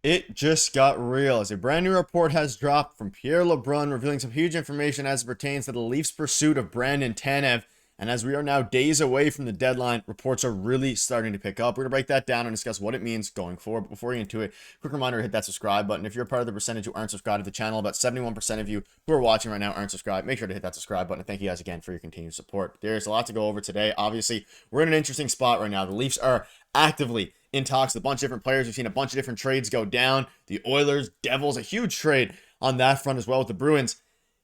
It just got real as a brand new report has dropped from Pierre LeBrun revealing some huge information as it pertains to the Leafs' pursuit of Brandon Tanev. And as we are now days away from the deadline, reports are really starting to pick up. We're going to break that down and discuss what it means going forward. But before we get into it, quick reminder to hit that subscribe button. If you're a part of the percentage who aren't subscribed to the channel, about 71% of you who are watching right now aren't subscribed. Make sure to hit that subscribe button. And thank you guys again for your continued support. There's a lot to go over today. Obviously, we're in an interesting spot right now. The Leafs are actively in talks with a bunch of different players. We've seen a bunch of different trades go down. The Oilers, Devils, a huge trade on that front as well with the Bruins.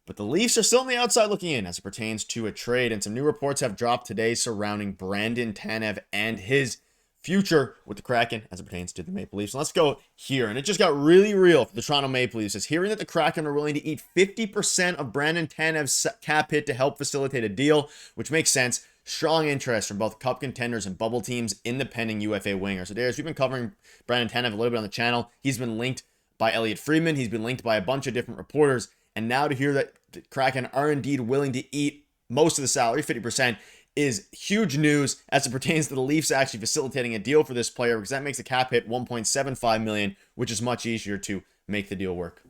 But the Leafs are still on the outside looking in as it pertains to a trade. And some new reports have dropped today surrounding Brandon Tanev and his future with the Kraken as it pertains to the Maple Leafs. And let's go here. And it just got really real for the Toronto Maple Leafs. It's hearing that the Kraken are willing to eat 50% of Brandon Tanev's cap hit to help facilitate a deal, which makes sense. Strong interest from both cup contenders and bubble teams in the pending UFA winger. So Darius, we've been covering Brandon Tanev a little bit on the channel. He's been linked by Elliot Friedman. He's been linked by a bunch of different reporters. And now to hear that the Kraken are indeed willing to eat most of the salary, 50%, is huge news as it pertains to the Leafs actually facilitating a deal for this player, because that makes the cap hit $1.75 million, which is much easier to make the deal work.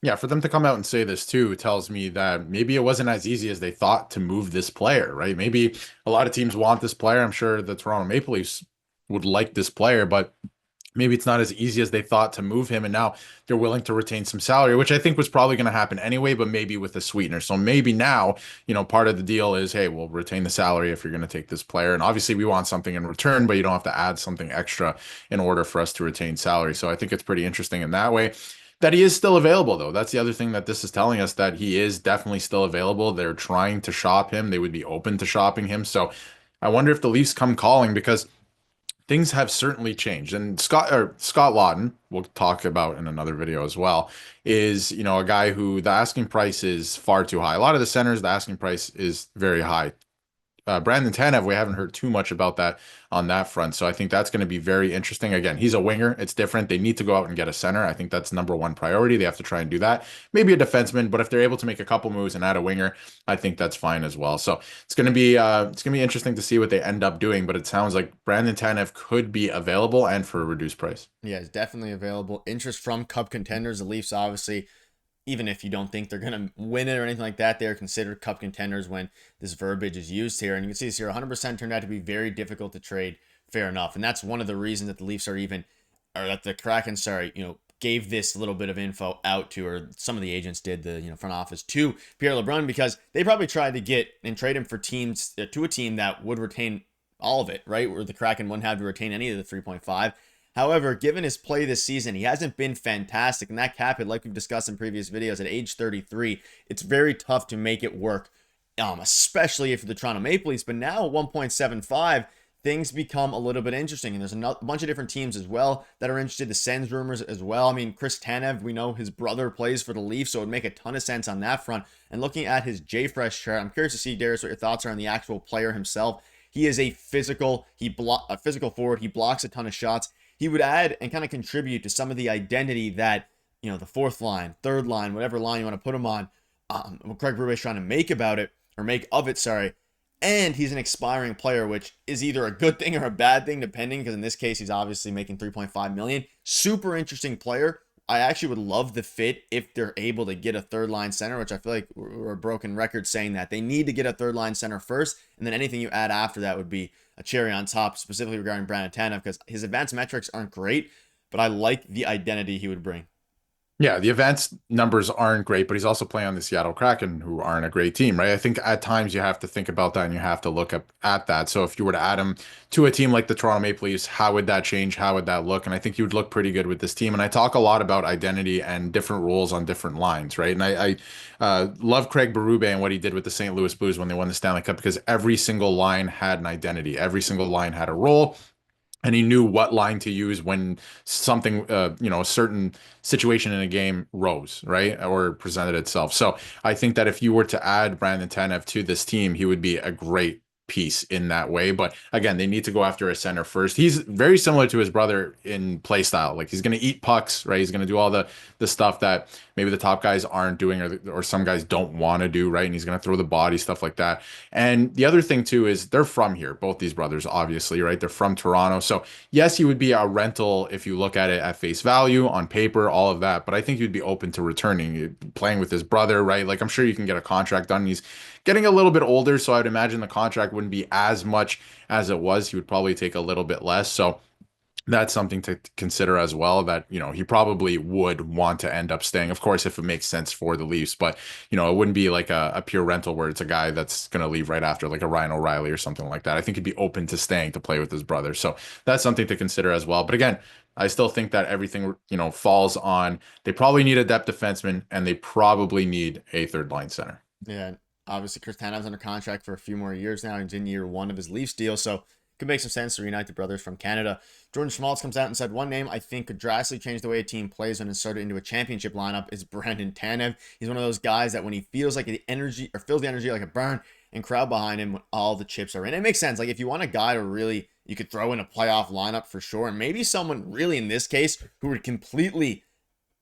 Yeah, for them to come out and say this too tells me that maybe it wasn't as easy as they thought to move this player, right? Maybe a lot of teams want this player. I'm sure the Toronto Maple Leafs would like this player, but maybe it's not as easy as they thought to move him. And now they're willing to retain some salary, which I think was probably going to happen anyway, but maybe with a sweetener. So maybe now, part of the deal is, hey, we'll retain the salary if you're going to take this player. And obviously we want something in return, but you don't have to add something extra in order for us to retain salary. So I think it's pretty interesting in that way. That he is still available, though. That's the other thing that this is telling us, that he is definitely still available. They're trying to shop him. They would be open to shopping him. So I wonder if the Leafs come calling, because things have certainly changed. And Scott Lawton, we'll talk about in another video as well, is, a guy who the asking price is far too high. A lot of the centers, the asking price is very high. Brandon Tanev, we haven't heard too much about that on that front. So I think that's going to be very interesting. Again, he's a winger. It's different. They need to go out and get a center. I think that's number one priority. They have to try and do that. Maybe a defenseman, but if they're able to make a couple moves and add a winger, I think that's fine as well. So it's going to be interesting to see what they end up doing, but it sounds like Brandon Tanev could be available and for a reduced price. Yeah, it's definitely available. Interest from cup contenders. The Leafs, obviously, even if you don't think they're going to win it or anything like that, they are considered cup contenders when this verbiage is used here. And you can see this here, 100% turned out to be very difficult to trade. Fair enough. And that's one of the reasons that the Leafs are that the Kraken, gave this little bit of info out to, or some of the agents did, the front office, to Pierre LeBrun, because they probably tried to get and trade him for teams, to a team that would retain all of it, right? Where the Kraken wouldn't have to retain any of the 3.5. However, given his play this season, he hasn't been fantastic. And that cap hit, like we've discussed in previous videos, at age 33, it's very tough to make it work, especially if you're the Toronto Maple Leafs. But now at 1.75, things become a little bit interesting. And there's a bunch of different teams as well that are interested. The Sens rumors as well. I mean, Chris Tanev, we know his brother plays for the Leafs, so it would make a ton of sense on that front. And looking at his JFresh chart, I'm curious to see, Darius, what your thoughts are on the actual player himself. He is a physical forward. He blocks a ton of shots. He would add and kind of contribute to some of the identity that, the fourth line, third line, whatever line you want to put him on, Craig Berube is trying to make of it, sorry. And he's an expiring player, which is either a good thing or a bad thing, depending, because in this case, he's obviously making $3.5 million. Super interesting player. I actually would love the fit if they're able to get a third line center, which I feel like we're a broken record saying that. They need to get a third line center first, and then anything you add after that would be a cherry on top, specifically regarding Brandon Tanev, because his advanced metrics aren't great, but I like the identity he would bring. Yeah, the advanced numbers aren't great, but he's also playing on the Seattle Kraken, who aren't a great team, right? I think at times you have to think about that and you have to look at that. So if you were to add him to a team like the Toronto Maple Leafs, how would that change? How would that look? And I think he would look pretty good with this team. And I talk a lot about identity and different roles on different lines, right? And I love Craig Berube and what he did with the St. Louis Blues when they won the Stanley Cup, because every single line had an identity. Every single line had a role. And he knew what line to use when something, a certain situation in a game rose, right, or presented itself. So I think that if you were to add Brandon Tanev to this team, he would be a great piece in that way. But again, they need to go after a center first. He's very similar to his brother in play style. Like, he's going to eat pucks, right? He's going to do all the stuff that maybe the top guys aren't doing, or some guys don't want to do, right? And he's going to throw the body, stuff like that. And the other thing too is they're from here, both these brothers, obviously, right? They're from Toronto. So yes, he would be a rental if you look at it at face value, on paper, all of that. But I think you'd be open to returning, playing with his brother, right? Like I'm sure you can get a contract done. He's getting a little bit older, so I'd imagine the contract wouldn't be as much as it was. He would probably take a little bit less. So that's something to consider as well, that he probably would want to end up staying, of course, if it makes sense for the Leafs. But it wouldn't be like a pure rental where it's a guy that's going to leave right after, like a Ryan O'Reilly or something like that. I think he'd be open to staying to play with his brother, so that's something to consider as well. But again, I still think that everything falls on, they probably need a depth defenseman and they probably need a third line center. Yeah, obviously Chris Tanev's under contract for a few more years now. He's in year 1 of his Leafs deal, so could make some sense to reunite the brothers from Canada. Jordan Schmaltz comes out and said, one name I think could drastically change the way a team plays when inserted into a championship lineup is Brandon Tanev. He's one of those guys that when he feels like the energy, or feels the energy like a burn, and crowd behind him when all the chips are in. It makes sense. Like if you want a guy to really, you could throw in a playoff lineup for sure, and maybe someone really in this case who would completely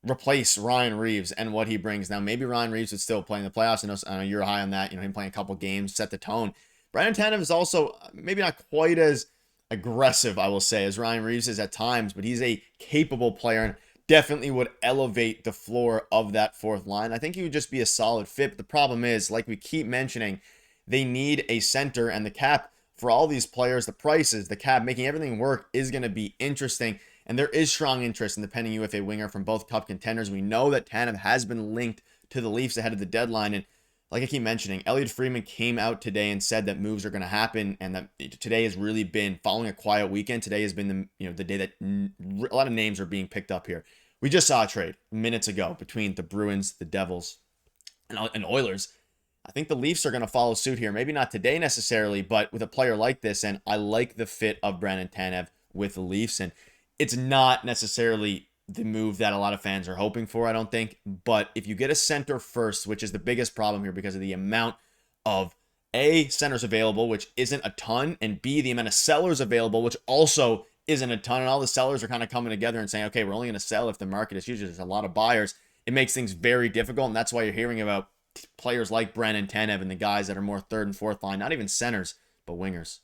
replace Ryan Reeves and what he brings. Now, maybe Ryan Reeves would still play in the playoffs. I know you're high on that. Him playing a couple games, set the tone. Brandon Tanev is also maybe not quite as aggressive, I will say, as Ryan Reeves is at times, but he's a capable player and definitely would elevate the floor of that fourth line. I think he would just be a solid fit. But the problem is, like we keep mentioning, they need a center, and the cap for all these players, the prices, the cap, making everything work is going to be interesting. And there is strong interest in the pending UFA winger from both Cup contenders. We know that Tanev has been linked to the Leafs ahead of the deadline, and like I keep mentioning, Elliot Friedman came out today and said that moves are going to happen, and that today has really been, following a quiet weekend, today has been the day that a lot of names are being picked up here. We just saw a trade minutes ago between the Bruins, the Devils, and Oilers. I think the Leafs are going to follow suit here. Maybe not today necessarily, but with a player like this, and I like the fit of Brandon Tanev with the Leafs, and it's not necessarily the move that a lot of fans are hoping for, I don't think. But if you get a center first, which is the biggest problem here because of the amount of A, centers available, which isn't a ton, and B, the amount of sellers available, which also isn't a ton, and all the sellers are kind of coming together and saying, okay, we're only going to sell if the market is huge. There's a lot of buyers. It makes things very difficult, and that's why you're hearing about players like Brandon Tanev and the guys that are more third and fourth line, not even centers, but wingers.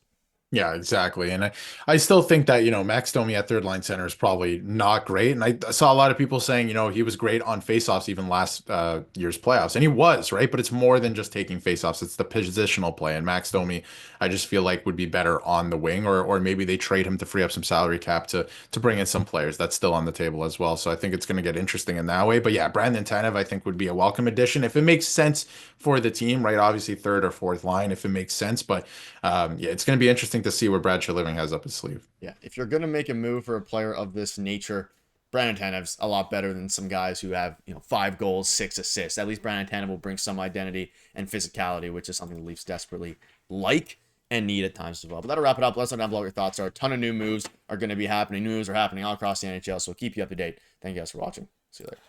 Yeah, exactly. And I still think that, Max Domi at third line center is probably not great. And I saw a lot of people saying, he was great on faceoffs even last year's playoffs. And he was, right? But it's more than just taking faceoffs. It's the positional play. And Max Domi, I just feel like would be better on the wing, or maybe they trade him to free up some salary cap to bring in some players. That's still on the table as well. So I think it's going to get interesting in that way. But yeah, Brandon Tanev, I think, would be a welcome addition if it makes sense for the team, right? Obviously third or fourth line if it makes sense. But yeah, it's going to be interesting to see what Brad Treliving has up his sleeve. Yeah, if you're going to make a move for a player of this nature, Brandon Tanev's a lot better than some guys who have 5 goals, 6 assists. At least Brandon Tanev will bring some identity and physicality, which is something the Leafs desperately like and need at times as well. But that'll wrap it up. Let us know down below what your thoughts are. A ton of new moves are going to be happening. New moves are happening all across the NHL, so we'll keep you up to date. Thank you guys for watching. See you later.